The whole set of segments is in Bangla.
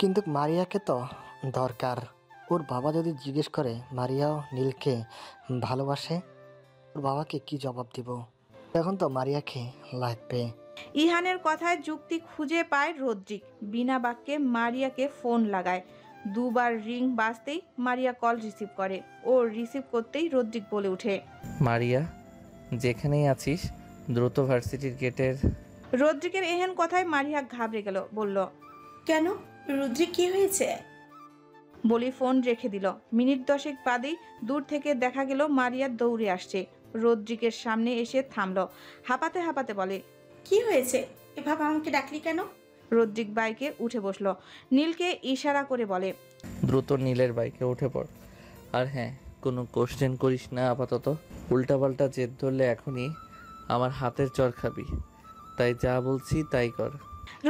কিন্তু মারিয়াকে তো দরকার। ওর বাবা যদি জিজ্ঞেস করে মারিয়াও নীলকে ভালোবাসে, ওর বাবাকে কি জবাব দিব? এখন তো মারিয়াকে লাগবে। ইহানের কথায় যুক্তি খুঁজে পায় রদ্রিক। বিনা বাক্যে মারিয়াকে ফোন লাগায়। দুবার রিং বাজতেই মারিয়া কল রিসিভ করে। ও রিসিভ করতেই রদ্রিক বলে ওঠে, মারিয়া, যেখানেই আছিস দ্রুত ভার্সিটির গেটের। রদ্রিকের এহেন কথায় মারিয়া ঘাবড়ে গেল। বলল, কেন? রুদ্রি কি হয়েছে? বলি ফোন রেখে দিল। মিনিট 10 বাদেই দূর থেকে দেখা গেল মারিয়া দৌড়ে আসছে। রদ্রিকের সামনে এসে থামল। হাঁপাতে হাঁপাতে বলে, কি হয়েছে? এভাবে আমাকে ডাকলি কেন? রদ্রিক বাইকে উঠে বসলো। নীলকে ইশারা করে বলে, দ্রুত নীলের বাইকে উঠে পড়। আর হ্যাঁ, কোনো কোশ্চেন করিস না আপাতত। উল্টাপাল্টা জেদ ধরলে এখনই আমার হাতের চর খাবি। তাই যা বলছি তাই কর।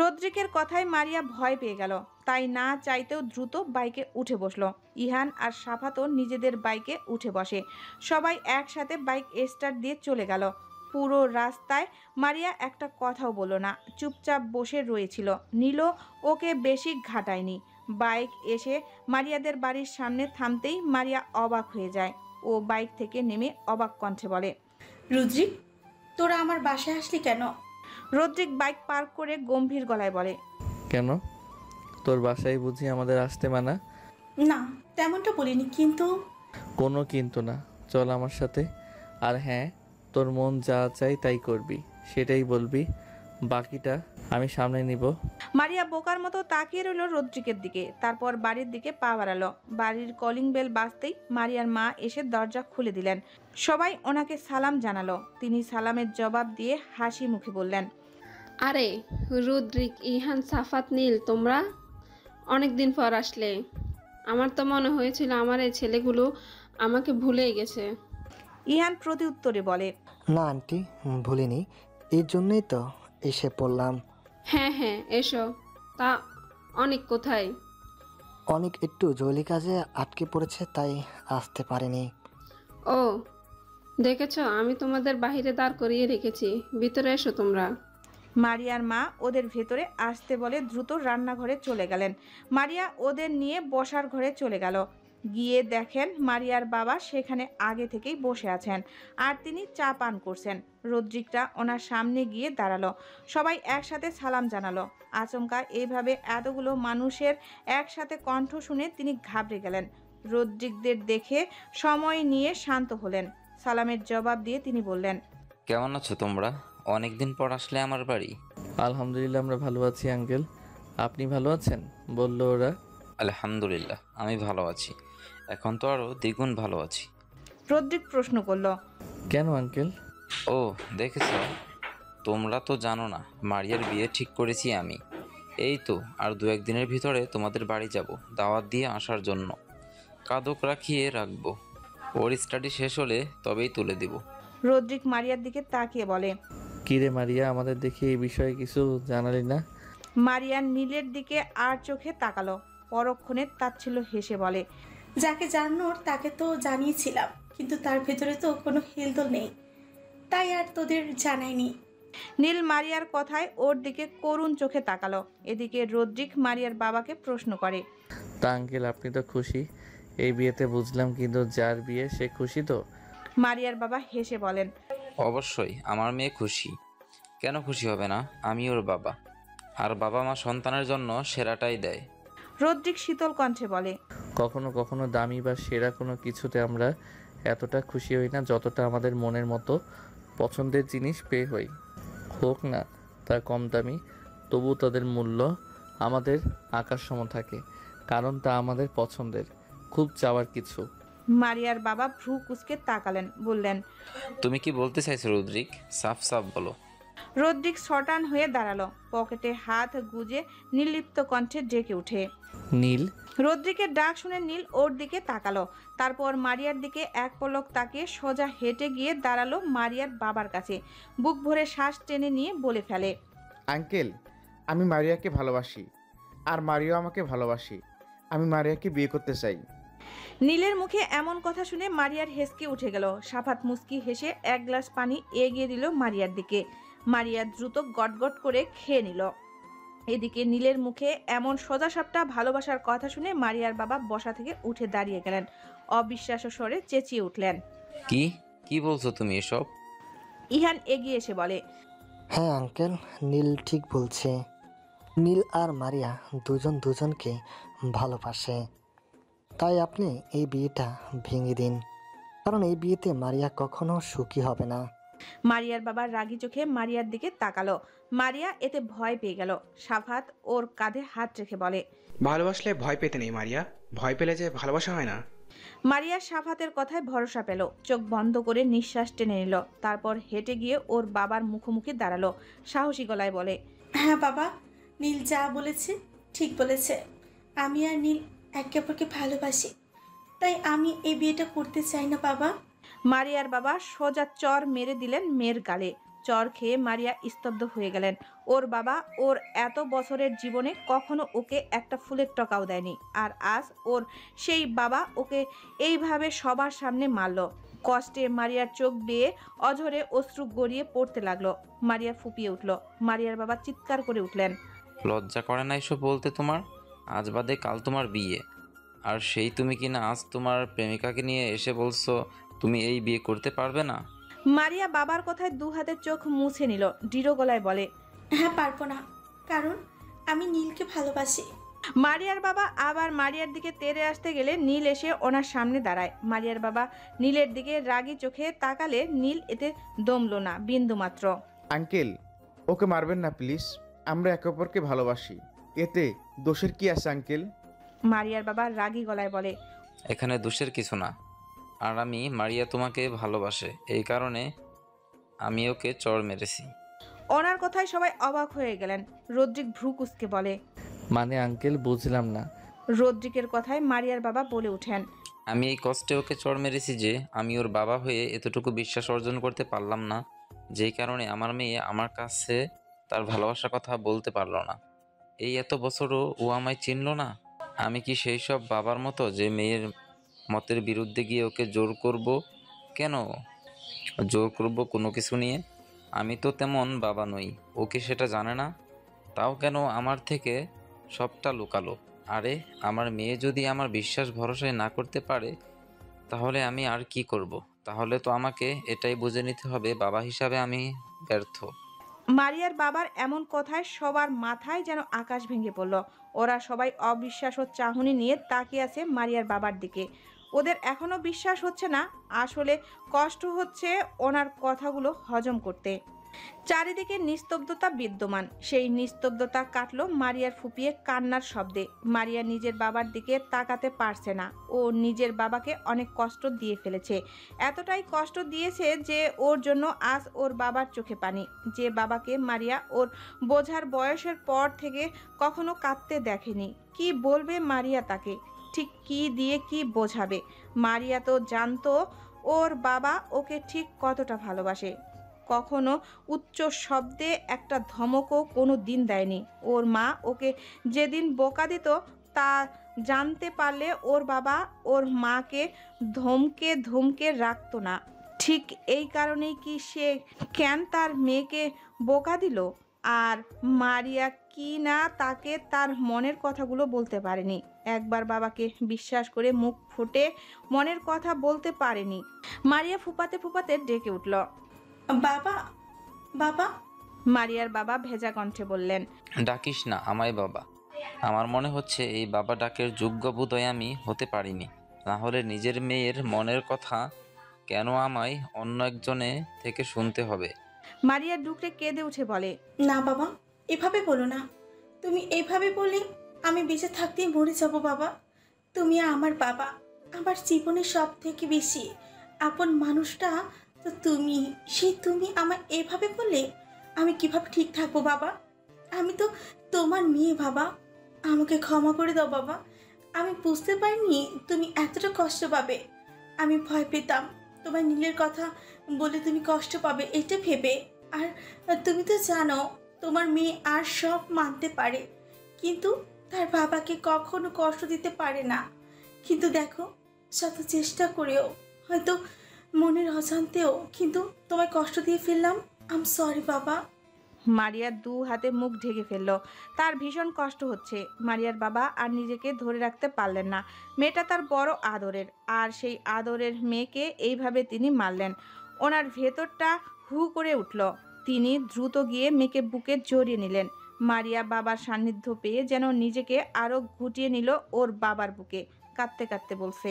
রদ্রিকের কথায় মারিয়া ভয় পেয়ে গেল। তাই না চাইতেও দ্রুত বাইকে উঠে বসলো। ইহান আর সাফাতও নিজেদের বাইকে উঠে বসে। সবাই একসাথে বাইক স্টার্ট দিয়ে চলে গেল। পুরো রাস্তায় মারিয়া একটা কথাও বলল না, চুপচাপ বসে রয়েছিল। নীলও ওকে বেশি ঘাটায়নি। বাইক এসে মারিয়াদের বাড়ির সামনে থামতেই মারিয়া অবাক হয়ে যায়। ও বাইক থেকে নেমে অবাক কণ্ঠে বলে, রুদ্রি, তোরা আমার বাসায় আসলি কেন? রদ্রিক বাইক পার্ক করে গম্ভীর গলায় বলে, কেন? তোর বাসায় বুঝি আমাদের আসতে মানা? না, তেমনটা বলিনি, কিন্তু কোনো কিন্তু না, চল আমার সাথে। আর হ্যাঁ, তোর মন যা চাই তাই করবি, সেটাই বলবি, বাকিটা আমি সামনে নিব। মারিয়া বোকার মতো তাকিয়ে রইল রদ্রিকের দিকে। তারপর বাড়ির দিকে পা বাড়ালো। বাড়ির কলিং বেল বাজতেই মারিয়ার মা এসে দরজা খুলে দিলেন। সবাই ওনাকে সালাম জানালো। তিনি সালামের জবাব দিয়ে হাসি মুখে বললেন, আরে রুদ্রিক, ইহান, সাফাত, নীল, তোমরা অনেক দিন পর আসলে। আমার তো মনে হয়েছিল আমার এই ছেলেগুলো আমাকে ভুলেই গেছে। ইহান প্রতি উত্তরে বলে, না আন্টি, ভুলিনি, এই জন্যই তো এসে পড়লাম। হ্যাঁ হ্যাঁ, এসো। তা অনেক কোথায়? অনেক একটু জরুরি কাজে আটকে পড়েছে, তাই আসতে পারেনি। ও, দেখেছ, আমি তোমাদের বাহিরে দাঁড় করিয়ে রেখেছি, ভিতরে এসো তোমরা। মারিয়ার মা ওদের ভেতরে আসতে বলে দ্রুত রান্নাঘরে চলে গেলেন। মারিয়া ওদের নিয়ে বসার ঘরে চলে গেল। গিয়ে দেখেন মারিয়ার বাবা সেখানে আগে থেকেই বসে আছেন, আর তিনি চা পান করছেন। রদ্রিকটা ওনার সামনে গিয়ে দাঁড়ালো। সবাই একসাথে সালাম জানালো। আচমকা এইভাবে এতগুলো মানুষের একসাথে কণ্ঠ শুনে তিনি ঘাবড়ে গেলেন। রদ্রিকদের দেখে সময় নিয়ে শান্ত হলেন। সালামের জবাব দিয়ে তিনি বললেন, কেমন আছো তোমরা? অনেকদিন পর আসলে আমার বাড়ি। আলহামদুলিল্লাহ, আমরা ভালো আছি আঙ্কেল। আপনি ভালো আছেন? বলল ওরা। আলহামদুলিল্লাহ, আমি ভালো আছি। এখন তো আরও দ্বিগুণ ভালো আছি। রদ্রিক প্রশ্ন করল, কেন আঙ্কেল? ও, দেখেছ, তোমরা তো জানো না, মারিয়ার বিয়ে ঠিক করেছি আমি। এই তো আর 2-1 দিনের ভিতরে তোমাদের বাড়ি যাব দাওয়াত দিয়ে আসার জন্য। কাদক রাখিয়ে রাখবো। ওর স্টাডি শেষ হলে তবেই তুলে দিব। রদ্রিক মারিয়ার দিকে তাকিয়ে বলে, কিরে মারিয়া, আমাদের দেখে এই বিষয়ে কিছু জানালি না? মারিয়া নীলের দিকে আর চোখে তাকালো। পরক্ষণে তাচ্ছিল্য হেসে বলে, যাকে জানানোর তাকে তো জানিয়েছিলাম, কিন্তু তার ভেতরে তো কোনো হেলদোল নেই, তাই আর তোদের জানাইনি। নীল মারিয়ার কথায় ওর দিকে করুণ চোখে তাকালো। এদিকে রদ্রিক মারিয়ার বাবাকে প্রশ্ন করে, তা আঙ্কেল, আপনি তো খুশি এই বিয়েতে বুঝলাম, কিন্তু যার বিয়ে সে খুশি তো? মারিয়ার বাবা হেসে বলেন, অবশ্যই আমার মেয়ে খুশি। কেন খুশি হবে না? আমি ওর বাবা, আর বাবা মা সন্তানের জন্য সেরাটাই দেয়। রদ্রিক শীতল কণ্ঠে বলে, কখনো কখনো দামি বা সেরা কোনো কিছুতে আমরা এতটা খুশি হই না যতটা আমাদের মনের মতো পছন্দের জিনিস পেয়ে হই। হোক না তা কম দামি, তবু তাদের মূল্য আমাদের আকাশ সম থাকে, কারণ তা আমাদের পছন্দের, খুব চাওয়ার কিছু। মারিয়ার বাবা ভ্রু কুঁচকে তাকালেন, বললেন, তুমি কি বলতে চাইছো রুদ্রিক? সাফ সাফ বলো। রদ্রিক শটান হয়ে দাঁড়ালো। পকেটে হাত গুজে নির্লিপ্ত কণ্ঠে ডেকে উঠে। নীল। রদ্রিকের ডাক শুনে নীল ওর দিকে তাকালো। তারপর মারিয়ার দিকে এক পলক তাকিয়ে সোজা হেঁটে গিয়ে দাঁড়ালো মারিয়ার বাবার কাছে। বুক ভরে শ্বাস টেনে নিয়ে বলে ফেলে, আঙ্কেল, আমি মারিয়াকে ভালোবাসি, আর মারিয়া আমাকে ভালোবাসি। আমি মারিয়াকে বিয়ে করতে চাই। নীলের মুখে এমন কথা শুনে মারিয়ার হেসকে উঠে গেল। সাফাত মুস্কি হেসে এক গ্লাস পানি এগিয়ে দিল মারিয়ার দিকে। মারিয়া দ্রুত গটগট করে খেয়ে নিল। এদিকে নীলের মুখে এমন সোজাসাপটা ভালোবাসার কথা শুনে মারিয়ার বাবা বসা থেকে উঠে দাঁড়িয়ে গেলেন। অবিশ্বাস্য স্বরে চেঁচিয়ে উঠলেন। কি কি বলছো তুমি এসব? ইহান এগিয়ে এসে বলে, হ্যাঁ আঙ্কেল, নীল ঠিক বলছে। নীল আর মারিয়া দুজন দুজনকে ভালোবাসে, তাই আপনি এই বিয়েটা ভেঙে দিন, কারণ এই বিয়েতে মারিয়া কখনো সুখী হবে না। মারিয়ার বাবা রাগী চোখে মারিয়ার দিকে তাকালো। মারিয়া এতে ভয় পেয়ে গেল। সাফাত ওর কাঁধে হাত রেখে বলে, ভালোবাসলে ভয় পেতে নেই মারিয়া, ভয় পেলে যে ভালোবাসা হয় না। মারিয়া সাফাতের কথায় ভরসা পেল, চোখ বন্ধ করে নিঃশ্বাস টেনে নিল, তারপর হেঁটে গিয়ে ওর বাবার মুখোমুখি দাঁড়ালো। সাহসী গলায় বলে, হ্যাঁ বাবা, নীল যা বলেছে ঠিক বলেছে। আমি আর নীল একে অপরকে ভালোবাসি, তাই আমি এই বিয়েটা করতে চাই না বাবা। মারিয়ার বাবা সোজা চর মেরে দিলেন মেয়ের গালে। চর খেয়ে মারিয়া স্তব্ধ হয়ে গেলেন। ওর বাবা ওর এত বছরের জীবনে কখনো ওকে একটা ফুলের টকাও দেয়নি, আর আজ ওর সেই বাবা ওকে এইভাবে সবার সামনে মারল। কষ্টে মারিয়ার চোখ বেয়ে অঝরে অশ্রু গড়িয়ে পড়তে লাগলো। মারিয়া ফুপিয়ে উঠল। মারিয়ার বাবা চিৎকার করে উঠলেন, লজ্জা করে না এসব বলতে তোমার? আজ বাদে কাল তোমার বিয়ে, আর সেই তুমি কিনা আজ তোমার প্রেমিকাকে নিয়ে এসে বলছো তুমি এই বিয়ে করতে পারবে না? মারিয়া বাবার কথায় দু হাতে চোখ মুছে নিল, দৃঢ় গলায় বলে, হ্যাঁ পারবো না, কারণ আমি নীলকে ভালোবাসি। মারিয়ার বাবা আবার মারিয়ার দিকে তেড়ে আসতে গেলে নীল এসে ওনার সামনে দাঁড়ায়। মারিয়ার বাবা নীলের দিকে রাগী চোখে তাকালে নীল এতে দমল না বিন্দু মাত্র। আঙ্কেল, ওকে মারবেন না প্লিজ, আমরা একে অপরকে ভালোবাসি, এতে দোষের কি আছে আঙ্কেল? মারিয়ার বাবা রাগী গলায় বলে, এখানে দোষের কিছু না, আর আমি মারিয়া তোমাকে ভালোবাসে, এই কারণে আমি ওকে চড় মেরেছি। ওনার কথায় সবাই অবাক হয়ে গেলেন। রদ্রিক ভ্রু কুঁচকে বলে, মানে আঙ্কেল বুঝলাম না। রদ্রিকের কথায় মারিয়ার বাবা বলে ওঠেন, আমি এই কষ্টে ওকে চড় মেরেছি যে আমি ওর বাবা হয়ে এতটুকু বিশ্বাস অর্জন করতে পারলাম না, যেই কারণে আমার মেয়ে আমার কাছে তার ভালোবাসার কথা বলতে পারলো না। এই এত বছরও ও আমায় চিনল না। আমি কি সেই সব বাবার মতো যে মেয়ের মতের বিরুদ্ধে গিয়ে ওকে জোর করব? কেন জোর করব কোনো কিছু নিয়ে? আমি তো তেমন বাবা নই, ওকে সেটা জানে না, তাও কেন আমার থেকে সবটা লুকালো? আরে আমার মেয়ে যদি আমার বিশ্বাস ভরসায় না করতে পারে তাহলে আমি আর কি করব? তাহলে তো আমাকে এটাই বুঝে নিতে হবে বাবা হিসাবে আমি ব্যর্থ। মারিয়ার বাবার এমন কথায় সবার মাথায় যেন আকাশ ভেঙে পড়ল। ওরা সবাই অবিশ্বাস ও চাহনি নিয়ে তাকিয়ে আছে মারিয়ার বাবার দিকে। ওদের এখনো বিশ্বাস হচ্ছে না, আসলে কষ্ট হচ্ছে ওনার কথাগুলো হজম করতে। চারিদিকে নিস্তব্ধতা বিদ্যমান। সেই নিস্তব্ধতা কাটলো মারিয়ার ফুপিয়ে কান্নার শব্দে। মারিয়া নিজের বাবার দিকে তাকাতে পারছে না। ও নিজের বাবাকে অনেক কষ্ট দিয়ে ফেলেছে, এতটাই কষ্ট দিয়েছে যে ওর জন্য আজ ওর বাবার চোখে পানি। যে বাবাকে মারিয়া ওর বোঝার বয়সের পর থেকে কখনো কাঁদতে দেখেনি। কি বলবে মারিয়া তাকে? ঠিক কি দিয়ে কি বোঝাবে? মারিয়া তো জানতো ওর বাবা ওকে ঠিক কতটা ভালোবাসে। কখনো উচ্চ শব্দে একটা ধমকও কোনো দিন দেয়নি। ওর মা ওকে যেদিন বোকা দিত তা জানতে পারলে ওর বাবা ওর মাকে ধমকে ধমকে রাখতো না। ঠিক এই কারণেই কি সে কেন তার মেয়েকে বোকা দিল? আর মারিয়া কি না তাকে তার মনের কথাগুলো বলতে পারেনি। একবার বাবাকে বিশ্বাস করে মুখ ফুটে মনের কথা বলতে পারেনি। মারিয়া ফুপাতে ফুপাতে ডেকে উঠল, বাবা, বাবা। মারিয়ার বাবা ভেজা কণ্ঠে বললেন, ডাকিস না আমায় বাবা। আমার মনে হচ্ছে এই বাবা ডাকের যোগ্য বোধহয় আমি হতে পারিনি, না হলে নিজের মেয়ের মনের কথা কেন আমায় অন্য একজনে থেকে শুনতে হবে? মারিয়া ডুকরে কেঁদে উঠে বলে, না বাবা, এভাবে বলো না। তুমি এভাবে বলে আমি বেঁচে থাকতেই মরে যাব বাবা। তুমি আমার বাবা, আমার জীবনের সব থেকে বেশি আপন মানুষটা তো তুমি। সেই তুমি আমার এভাবে বললে আমি কিভাবে ঠিক থাকবো বাবা? আমি তো তোমার মেয়ে বাবা, আমাকে ক্ষমা করে দাও বাবা। আমি বুঝতে পারিনি তুমি এতটা কষ্ট পাবে। আমি ভয় পেতাম তোমার নীলের কথা বলে তুমি কষ্ট পাবে এটা ভেবে। আর তুমি তো জানো তোমার মেয়ে আর সব মানতে পারে, কিন্তু তার বাবাকে কখনো কষ্ট দিতে পারে না। কিন্তু দেখো, শত চেষ্টা করেও হয়তো মনের অজান্তেও কিন্তু তোমায় কষ্ট দিয়ে ফেললাম। আম সরি বাবা। মারিয়া দু হাতে মুখ ঢেকে ফেলল। তার ভীষণ কষ্ট হচ্ছে। মারিয়ার বাবা আর নিজেকে ধরে রাখতে পারলেন না। মেয়েটা তার বড় আদরের, আর সেই আদরের মেয়েকে এইভাবে তিনি মারলেন। ওনার ভেতরটা হু করে উঠল। তিনি দ্রুত গিয়ে মেয়েকে বুকে জড়িয়ে নিলেন। মারিয়া বাবার সান্নিধ্য পেয়ে যেন নিজেকে আরো গুটিয়ে নিল ওর বাবার বুকে। কাঁদতে কাঁদতে বলছে,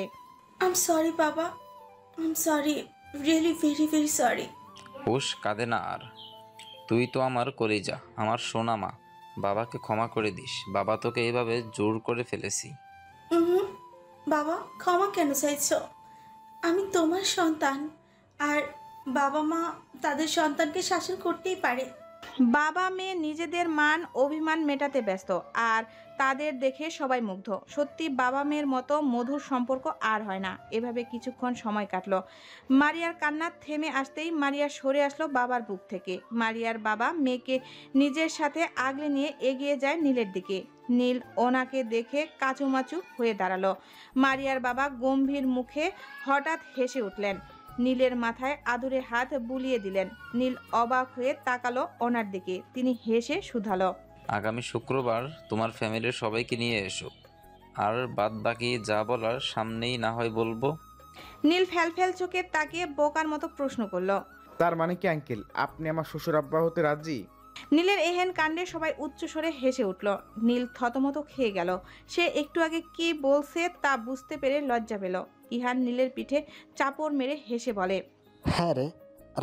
আম সরি বাবা, I'm sorry, really very very sorry. হুশ কাঁদে না আর। তুই তো আমার কলিজা, আমার সোনা মা। বাবাকে ক্ষমা করে দিস। বাবা তোকে এইভাবে জোর করে ফেলেছি। হুম, বাবা ক্ষমা কেন চাইছো? আমি তোমার সন্তান, আর বাবা মা তাদের সন্তানকে শাসন করতেই পারে। বাবা মেয়ে নিজেদের মান অভিমান মেটাতে ব্যস্ত, আর তাদের দেখে সবাই মুগ্ধ। সত্যি বাবা মেয়ের মতো মধুর সম্পর্ক আর হয় না। এভাবে কিছুক্ষণ সময় কাটলো। মারিয়ার কান্না থেমে আসতেই মারিয়া সরে আসলো বাবার বুক থেকে। মারিয়ার বাবা মেয়েকে নিজের সাথে আগলে নিয়ে এগিয়ে যায় নীলের দিকে। নীল ওনাকে দেখে কাচুমাচু হয়ে দাঁড়ালো। মারিয়ার বাবা গম্ভীর মুখে হঠাৎ হেসে উঠলেন। নীলের মাথায় আদুরে হাত বুলিয়ে দিলেন। নীল অবাক হয়ে তাকালো ওনার দিকে। তিনি হেসে শুধালো, আগামী শুক্রবার তোমার ফ্যামিলির সবাইকে নিয়ে এসো। আর বাদ বাকি যা বলার সামনেই না হয় বলবো। নীল ফ্যালফ্যাল চোখে তাকিয়ে বোকার মতো প্রশ্ন করলো। তার মানে কি আঙ্কেল, আপনি আমার শ্বশুর আব্বা হতে রাজি? নীলের এহেন কাণ্ডে সবাই উচ্চস্বরে হেসে উঠল। নীল থতমত খেয়ে গেল। সে একটু আগে কি বলছে তা বুঝতে পেরে লজ্জা পেল। ইহান নীলের পিঠে চাপড় মেরে হেসে বলে, হ্যাঁ রে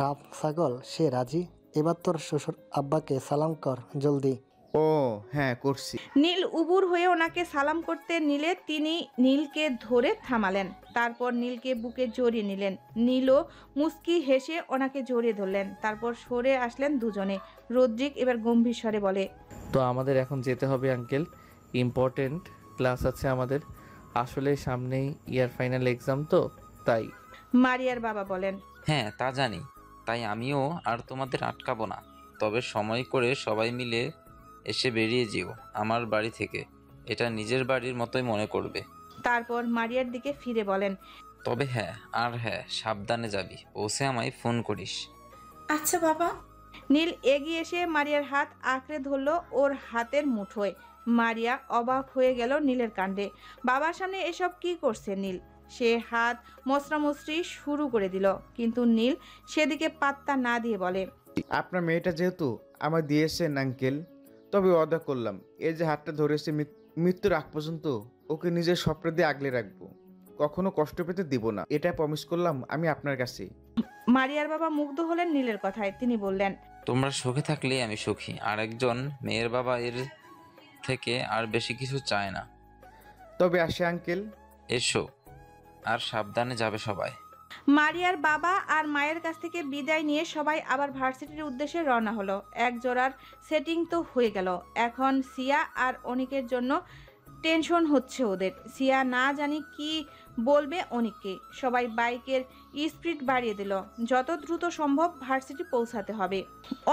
রাম ছাগল, সে রাজি। এবার তোর শ্বশুর আব্বাকে সালাম কর জলদি। ও হ্যাঁ, করছি। নীল উবুর হয়ে ওনাকে সালাম করতে নিলে তিনি নীলকে ধরে থামালেন। তারপর নীলকে বুকে জড়িয়ে নিলেন। নীলও মুস্কি হেসে ওনাকে জড়িয়ে ধরলেন। তারপর সরে আসলেন দুজনে। রদ্রিক এবার গম্ভীর স্বরে বলে, তো আমাদের এখন যেতে হবে আঙ্কেল, ইম্পর্টেন্ট ক্লাস আছে আমাদের। আসলে সামনেই ইয়ার ফাইনাল এক্সাম তো তাই। মারিয়ার বাবা বলেন, হ্যাঁ তা জানি, তাই আমিও আর তোমাদের আটকাবো না। তবে সময় করে সবাই মিলে এসে বেরিয়ে যেও আমার বাড়ি থেকে। এটা নিজের বাড়ির মতোই মনে করবে। তারপর মারিয়ার দিকে ফিরে বলেন, তবে হ্যাঁ, আর হ্যাঁ, সাবধানে যাবি। পৌঁছে আমায় ফোন করিস। আচ্ছা বাবা। নীল এগিয়ে এসে মারিয়ার হাত আঁকড়ে ধরল ওর হাতের মুঠোয়। মারিয়া অবাক হয়ে গেল নীলের কাণ্ডে। বাবার সামনে এসব কি করছে নীল? সে হাত মশরামশরি শুরু করে দিল, কিন্তু নীল সেদিকে পাত্তা না দিয়ে বলে, আপনার মেয়েটা যেহেতু আমার দিয়েছেন আঙ্কেল, তবে ওয়াদা করলাম এই যে হাতটা ধরেছে মৃত্যুর আগ পর্যন্ত ওকে নিজের স্বপ্ন দিয়ে আগলে রাখবো, কখনো কষ্ট পেতে দিব না। এটা প্রমিস করলাম আমি আপনার কাছে। মারিয়ার বাবা মুগ্ধ হলেন নীলের কথায়। তিনি বললেন, তোমরা সুখে থাকলেই আমি সুখী। আর একজন মেয়ের বাবা এর থেকে আর বেশি কিছু চায় না। তবে আসে আঙ্কেল। এসো, আর সাবধানে যাবে সবাই। মারিয়ার বাবা আর মায়ের কাছ থেকে বিদায় নিয়ে সবাই আবার ভার্সিটির উদ্দেশ্যে রওনা হলো। এক জোড়ার সেটিং তো হয়ে গেল। এখন সিয়া আর অনিকের জন্য টেনশন হচ্ছে ওদের। সিয়া না জানি কি বলবে অনিককে। সবাই বাইকের স্পিড বাড়িয়ে দিল। যত দ্রুত সম্ভব ভার্সিটি পৌঁছাতে হবে।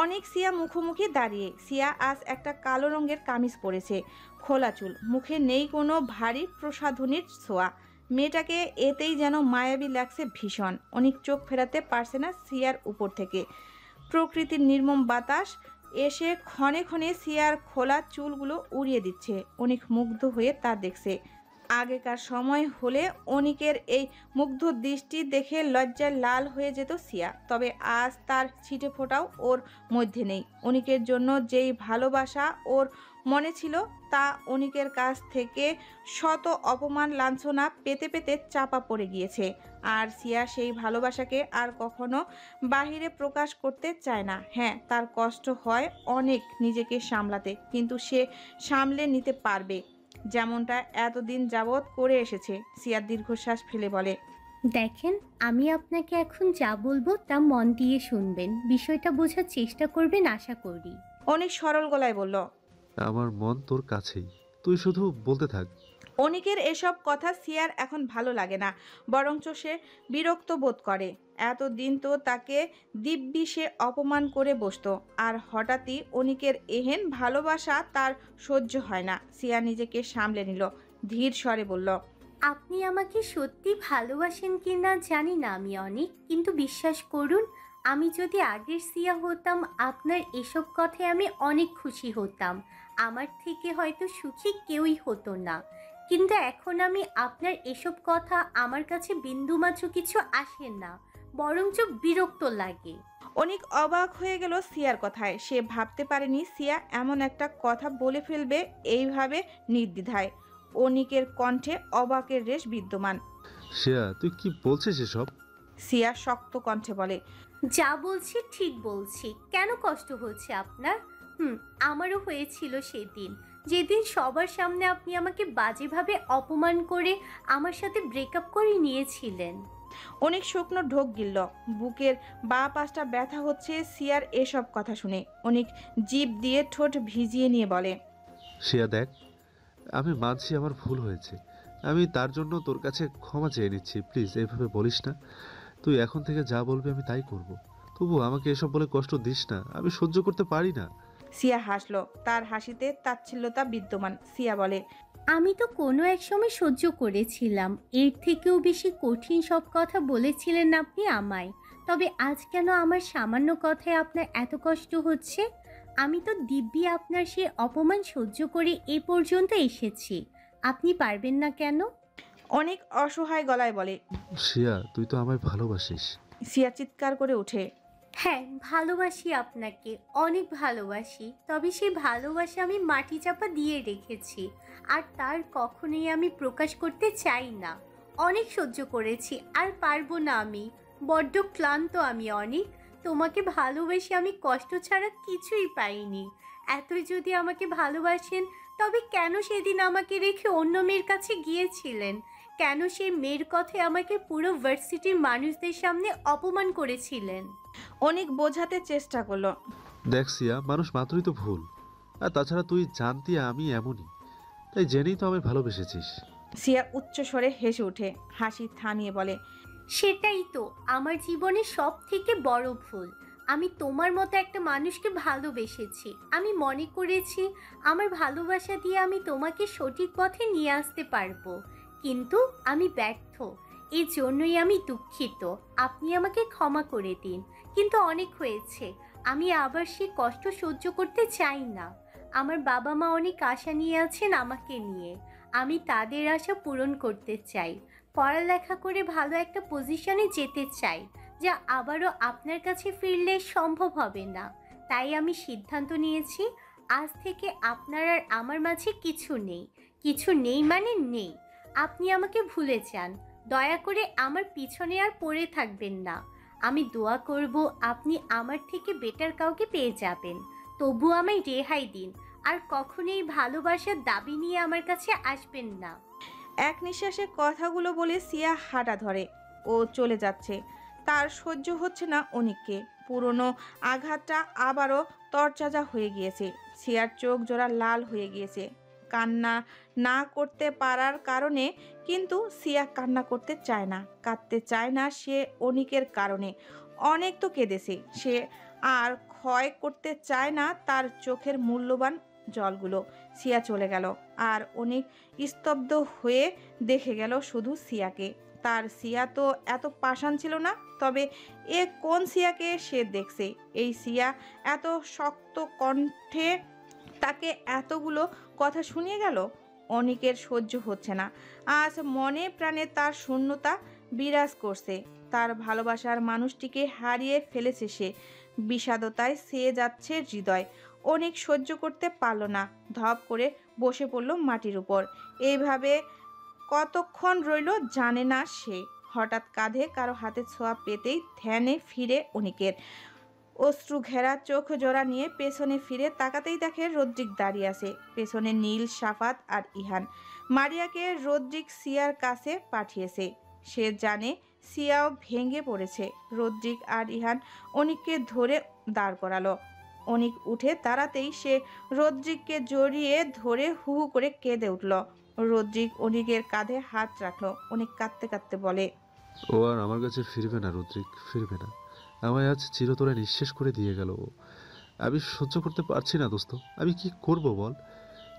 অনিক সিয়া মুখোমুখি দাঁড়িয়ে। সিয়া আজ একটা কালো রঙের কামিজ পরেছে, খোলা চুল, মুখে নেই কোনো ভারী প্রসাধনীর ছোঁয়া। মেয়েটাকে এতেই যেন মায়াবী লাগছে ভীষণ। অনেক চোখ ফেরাতে পারছে না সিয়ার উপর থেকে। প্রকৃতির নির্মম বাতাস এসে ক্ষণে ক্ষণে সিয়ার খোলা চুলগুলো উড়িয়ে দিচ্ছে। অনেক মুগ্ধ হয়ে তা দেখছে। আগেকার সময় হলে অনিকের এই মুগ্ধ দৃষ্টি দেখে লজ্জায় লাল হয়ে যেত সিয়া। তবে আজ তার ছিটে ফোটাও ওর মধ্যে নেই। অনিকের জন্য যেই ভালোবাসা ওর মনে ছিল তা অনিকের কাছ থেকে শত অপমান লাঞ্ছনা পেতে পেতে চাপা পড়ে গিয়েছে। আর সিয়া সেই ভালোবাসাকে আর কখনো বাহিরে প্রকাশ করতে চায় না। হ্যাঁ, তার কষ্ট হয় অনেক নিজেকে সামলাতে, কিন্তু সে সামলে নিতে পারবে, যেমনটা এতদিন যাবৎ করে এসেছে। সিয়া দীর্ঘশ্বাস ফেলে বলে, দেখেন, আমি আপনাকে এখন যা বলবো তা মন দিয়ে শুনবেন, বিষয়টা বোঝার চেষ্টা করবেন আশা করি। অনেক সরল গলায় বলল, আমার মন তোর কাছেই, তুই শুধু বলতে থাক। অনিকের এসব কথা সিয়ার এখন ভালো লাগে না, বরঞ্চ সে বিরক্ত বোধ করে। এতদিন তো তাকে দিব্যি সে অপমান করে বসতো, আর হঠাৎই অনিকের এহেন ভালোবাসা তার সহ্য হয় না। সিয়া নিজেকে সামলে নিল, ধীর স্বরে বলল, আপনি আমাকে সত্যি ভালোবাসেন কি না জানি না আমি অনেক, কিন্তু বিশ্বাস করুন আমি যদি আগের সিয়া হতাম আপনার এসব কথায় আমি অনেক খুশি হতাম। আমার থেকে হয়তো সুখী কেউই হতো না, কিন্তু এখন আমি আপনার এসব কথা আমার কাছে বিন্দুমাত্র কিছু আসে না, বরঞ্চ বিরক্ত লাগে। অনেক অবাক হয়ে গেল সিয়ার কথায়। সে ভাবতে পারেনি সিয়া এমন একটা কথা বলে ফেলবে এইভাবে নির্দ্বিধায়। অনিকের কণ্ঠে অবাকের রেশ বিদ্যমান। শ্রেয়া, তুই কি বলছিস এসব? সিয়া শক্ত কণ্ঠে বলে, যা বলছি ঠিক বলছি। কেন কষ্ট হচ্ছে আপনার? আমারও হয়েছিল সেদিন, যেদিন সবার সামনে আপনি আমাকে বাজেভাবে অপমান করে আমার সাথে ব্রেকআপ করে নিয়েছিলেন। অনেক শুকনো ঢোক গিলল। বুকের বা পাশটা ব্যথা হচ্ছে সিয়ার এসব কথা শুনে। অনেক জিভ দিয়ে ঠোঁট ভিজিয়ে নিয়ে বলে, শ্রেয়া দেখ, আমি মানছি আমার ভুল হয়েছে। আমি তার জন্য তোর কাছে ক্ষমা চেয়ে নিচ্ছি। প্লিজ এইভাবে বলিস না। তুই এখন থেকে যা বলবি আমি তাই করব। তবু আমাকে এসব বলে কষ্ট দিস না, আমি সহ্য করতে পারি না। সিয়া হাসলো। তার হাসিতে তাচ্ছিল্যতা বিদ্যমান। সিয়া বলে, আমি তো কোনো এক সময় সহ্য করেছিলাম, এর থেকেও বেশি কঠিন সব কথা বলেছিলেন আপনি আমায়। তবে আজ কেন আমার সামান্য কথায় আপনার এত কষ্ট হচ্ছে? আমি তো দিব্যি আপনার সে অপমান সহ্য করে এ পর্যন্ত এসেছি, আপনি পারবেন না কেন? অনেক অসহায় গলায় বলে। শ্রেয়া, তুই তো আমায় ভালোবাসিস। সিয়া চিৎকার করে ওঠে, হ্যাঁ ভালোবাসি আপনাকে, অনেক ভালোবাসি। তবে সেই ভালোবাসা আমি মাটি চাপা দিয়ে রেখেছি, আর তার কখনোই আমি প্রকাশ করতে চাই না। অনেক সহ্য করেছি, আর পারবো না আমি। বড্ড ক্লান্ত আমি অনেক। তোমাকে ভালোবেসে আমি কষ্ট ছাড়া কিছুই পাইনি। এতই যদি আমাকে ভালোবাসেন, তবে কেন সেদিন আমাকে রেখে অন্য মেয়ের কাছে গিয়েছিলেন? কেন সেই মেয়ের কথায় আমাকে পুরো ভার্সিটির মানুষদের সামনে অপমান করেছিলেন? অনেক বোঝাতে চেষ্টা করলো। দেখ শ্রেয়া, মানুষ মাত্রই তো ভুল। আর তাছাড়া তুই জানতি আমি এমনই, তাই জেনেই তো আমায় ভালোবেসেছিস। সিয়া উচ্চ স্বরে হেসে ওঠে, হাসি থামিয়ে বলে, সেটাই তো আমার জীবনের সব থেকে বড় ভুল। আমি তোমার মতো একটা মানুষকে ভালোবেসেছি। আমি মনে করেছি আমার ভালোবাসা দিয়ে আমি তোমাকে সঠিক পথে নিয়ে আসতে পারবো, কিন্তু আমি ব্যর্থ। এই জন্যই আমি দুঃখিত। আপনি আমাকে ক্ষমা করে দিন। কিন্তু অনেক হয়েছে, আমি আবার সে কষ্ট সহ্য করতে চাই না। আমার বাবা মা অনেক আশা নিয়ে আছেন আমাকে নিয়ে। আমি তাদের আশা পূরণ করতে চাই। পড়ালেখা করে ভালো একটা পজিশনে যেতে চাই, যা আবারও আপনার কাছে ফিরলে সম্ভব হবে না। তাই আমি সিদ্ধান্ত নিয়েছি, আজ থেকে আপনার আর আমার মাঝে কিছু নেই। কিছু নেই মানে নেই। আপনি আমাকে ভুলে যান। দয়া করে আমার পিছনে আর পড়ে থাকবেন না। আমি দোয়া করব আপনি আমার থেকে বেটার কাউকে পেয়ে যাবেন। তবু আমায় রেহাই দিন, আর কখনোই ভালোবাসার দাবি নিয়ে আমার কাছে আসবেন না। এক নিঃশ্বাসে কথাগুলো বলে সিয়া হাঁটা ধরে। ও চলে যাচ্ছে। তার সহ্য হচ্ছে না অনিককে। পুরনো আঘাতটা আবারও তরচাজা হয়ে গিয়েছে। সিয়ার চোখ জোড়া লাল হয়ে গিয়েছে কান্না না করতে পারার কারণে। কিন্তু সিয়া কান্না করতে চায় না, কাঁদতে চায় না সে অনিকের কারণে। অনেক তো কেঁদেছে সে, আর ক্ষয় করতে চায় না তার চোখের মূল্যবান জলগুলো। সিয়া চলে গেল, আর অনেক স্তব্ধ হয়ে দেখে গেল শুধু সিয়াকে। তার সিয়া তো এত পাষাণ ছিল না। তবে এ কোন সিয়াকে সে দেখছে? এই সিয়া এত শক্ত কণ্ঠে তাকে এতগুলো কথা শুনিয়ে গেল। অনিকের সহ্য হচ্ছে না। আজ মনে প্রাণে তার শূন্যতা বিরাজ করছে। তার ভালোবাসার মানুষটিকে হারিয়ে ফেলেছে সে। বিষাদতায় সেয়ে যাচ্ছে হৃদয়। অনেক সহ্য করতে পারল না, ধপ করে বসে পড়ল মাটির উপর। এইভাবে কতক্ষণ রইল জানে না সে। হঠাৎ কাঁধে কারো হাতে ছোঁয়া পেতেই ধ্যানে ফিরে অনিকের। অশ্রু ঘেরা চোখ জোড়া নিয়ে পেছনে ফিরে তাকাতেই দেখে রদ্রিক দাঁড়িয়ে আছে। পেছনে নীল, সাফাত আর ইহান। মারিয়াকে রদ্রিক সিয়ার কাছে পাঠিয়েছে। সে জানে সিয়াও ভেঙে পড়েছে। রদ্রিক আর ইহান অনিককে ধরে দাঁড় করালো। অনিক উঠে দাঁড়াতেই সে রদ্রিককে জড়িয়ে ধরে হু হু করে কেঁদে উঠল। রদ্রিক অনিকের কাঁধে হাত রাখলো। অনিক কাঁদতে কাঁদতে বলে, ও আর আমার কাছে ফিরবে না রদ্রিক, ফিরবে না। আমায় আজ চিরতরে নিঃশেষ করে দিয়ে গেল ও। আমি সহ্য করতে পারছি না দোস্ত। আমি কি করব বল?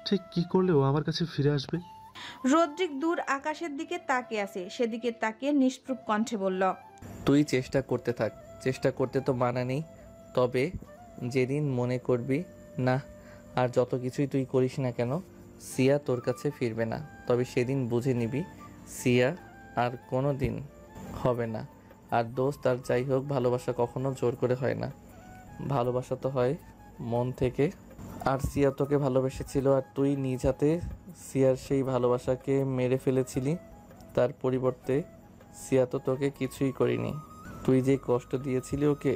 ঠিক কি করলে ও আমার কাছে ফিরে আসবে? রদ্রিক দূর আকাশের দিকে তাকিয়ে আছে। সেদিকে তাকিয়ে নিষ্প্রুপ কণ্ঠে বলল, তুই চেষ্টা করতে থাক, চেষ্টা করতে তো মানা নেই, তবে যেদিন মনে করবি না আর যত কিছুই তুই করিস না কেন সিয়া তোর কাছে ফিরবে না, তবে সেদিন বুঝে নিবি সিয়া আর কোনো দিন হবে না। আর দোস্ত আর যাই হোক, ভালোবাসা কখনো জোর করে হয় না, ভালোবাসা তো হয় মন থেকে। আর সিয়া তোকে ভালোবেসেছিল আর তুই নিজ হাতে সিয়ার সেই ভালোবাসাকে মেরে ফেলেছিলি। তার পরিবর্তে সিয়া তো তোকে কিছুই করিনি, তুই যে কষ্ট দিয়েছিলি ওকে।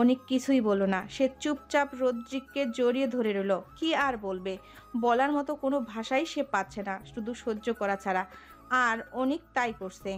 অনেক কিছুই বলো না, সে চুপচাপ রদ্রিককে জড়িয়ে ধরে রইল। কি আর বলবে, বলার মতো কোনো ভাষাই সে পাচ্ছে না, শুধু সহ্য করা ছাড়া। আর অনেক তাই করছে।